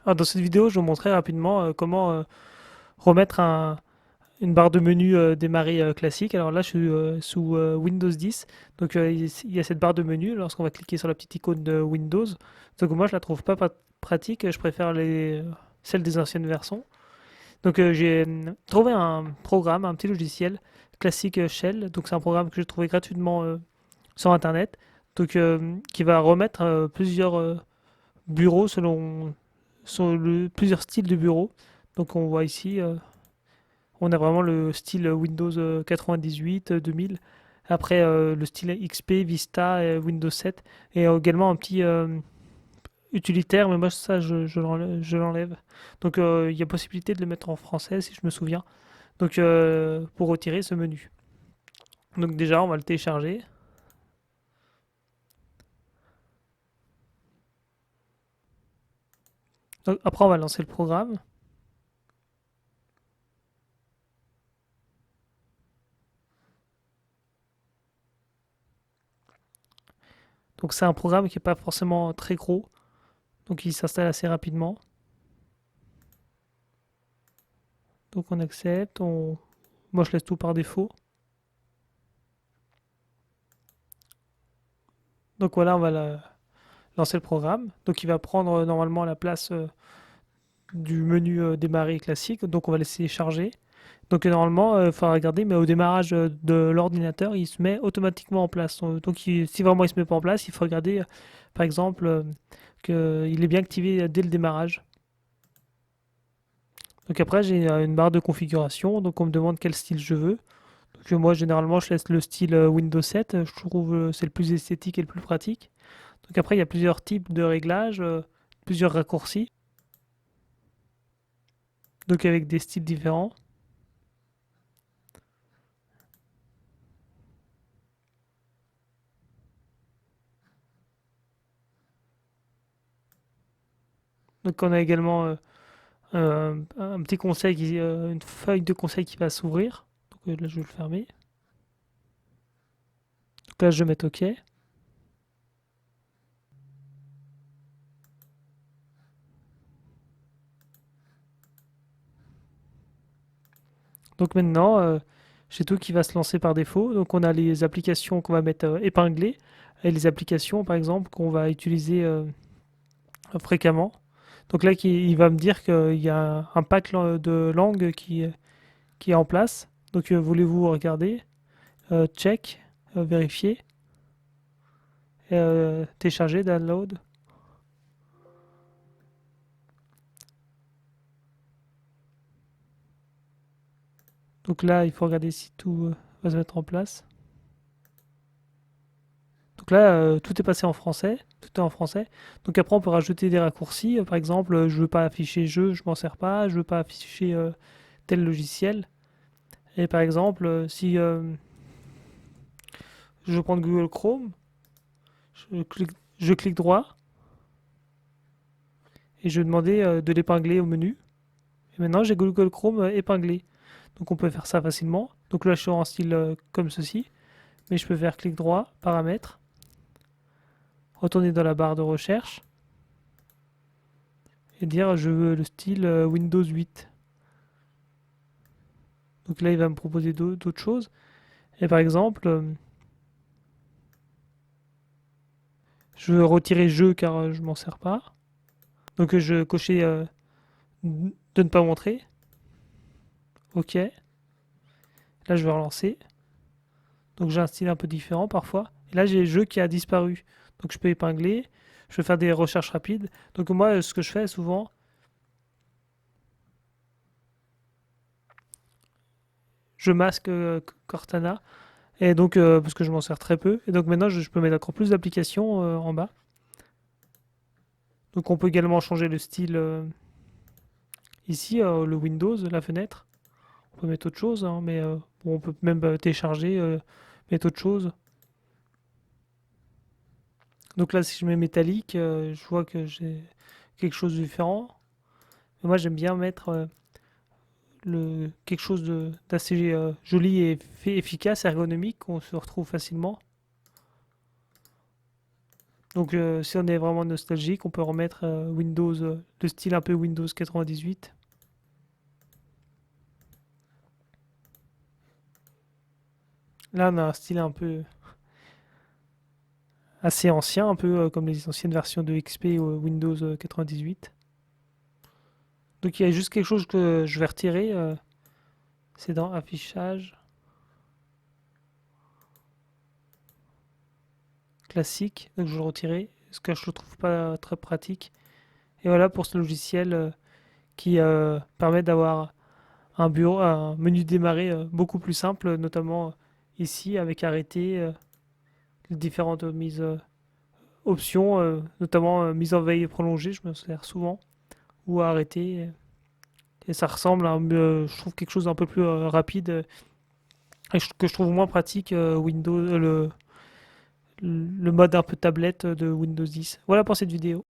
Alors, dans cette vidéo, je vous montrerai rapidement comment remettre une barre de menu démarrer classique. Alors là, je suis sous Windows 10. Donc il y a cette barre de menu lorsqu'on va cliquer sur la petite icône de Windows. Donc moi, je la trouve pas pratique. Je préfère celles des anciennes versions. Donc j'ai trouvé un programme, un petit logiciel classique Shell. Donc c'est un programme que j'ai trouvé gratuitement sur Internet. Donc qui va remettre plusieurs bureaux plusieurs styles de bureaux. Donc on voit ici, on a vraiment le style Windows 98, 2000. Après le style XP, Vista, Windows 7. Et également un petit utilitaire, mais moi ça je l'enlève. Donc il y a possibilité de le mettre en français si je me souviens. Donc pour retirer ce menu. Donc déjà on va le télécharger. Donc, après on va lancer le programme. Donc c'est un programme qui n'est pas forcément très gros. Donc il s'installe assez rapidement. Donc on accepte. Moi je laisse tout par défaut. Donc voilà, on va lancer le programme. Donc il va prendre normalement la place du menu démarrer classique. Donc on va laisser charger. Donc normalement, il faudra regarder, mais au démarrage de l'ordinateur, il se met automatiquement en place. Donc si vraiment il se met pas en place, il faut regarder, par exemple, qu'il est bien activé dès le démarrage. Donc après, j'ai une barre de configuration. Donc on me demande quel style je veux. Donc moi, généralement, je laisse le style Windows 7. Je trouve c'est le plus esthétique et le plus pratique. Donc après, il y a plusieurs types de réglages, plusieurs raccourcis. Donc avec des styles différents. Donc on a également un petit conseil, une feuille de conseil qui va s'ouvrir. Donc là, je vais le fermer. Donc là, je vais mettre OK. Donc maintenant, j'ai tout qui va se lancer par défaut. Donc on a les applications qu'on va mettre épinglées et les applications, par exemple, qu'on va utiliser fréquemment. Donc là, il va me dire qu'il y a un pack de langues qui est en place. Donc voulez-vous regarder, check, vérifier, télécharger, download. Donc là, il faut regarder si tout va se mettre en place. Donc là, tout est passé en français, tout est en français. Donc après, on peut rajouter des raccourcis. Par exemple, je veux pas afficher jeu, je m'en sers pas. Je veux pas afficher tel logiciel. Et par exemple, si je veux prendre Google Chrome, je clique droit et je vais demander de l'épingler au menu. Et maintenant, j'ai Google Chrome épinglé. Donc on peut faire ça facilement. Donc là, je suis en style comme ceci. Mais je peux faire clic droit, paramètres, retourner dans la barre de recherche et dire je veux le style Windows 8. Donc là, il va me proposer d'autres choses. Et par exemple, je veux retirer jeu car je m'en sers pas. Donc je vais cocher de ne pas montrer. OK. Là, je vais relancer. Donc j'ai un style un peu différent parfois. Et là, j'ai le jeu qui a disparu. Donc je peux épingler. Je peux faire des recherches rapides. Donc moi, ce que je fais souvent, je masque Cortana. Et donc, parce que je m'en sers très peu. Et donc maintenant, je peux mettre encore plus d'applications en bas. Donc on peut également changer le style ici, le Windows, la fenêtre. On peut mettre autre chose, hein, mais bon, on peut même télécharger, mettre autre chose. Donc là, si je mets métallique, je vois que j'ai quelque chose de différent. Mais moi, j'aime bien mettre quelque chose d'assez joli et efficace, ergonomique, qu'on se retrouve facilement. Donc si on est vraiment nostalgique, on peut remettre Windows, le style un peu Windows 98. Là, on a un style un peu assez ancien, un peu comme les anciennes versions de XP ou Windows 98. Donc il y a juste quelque chose que je vais retirer, c'est dans affichage classique, donc je vais le retirer, parce que je le trouve pas très pratique. Et voilà pour ce logiciel qui permet d'avoir un menu démarrer beaucoup plus simple, notamment ici avec arrêter, les différentes mises options, notamment mise en veille prolongée, je me sers souvent, ou arrêter. Et ça ressemble à, je trouve, quelque chose d'un peu plus rapide et que je trouve moins pratique le mode un peu tablette de Windows 10. Voilà pour cette vidéo.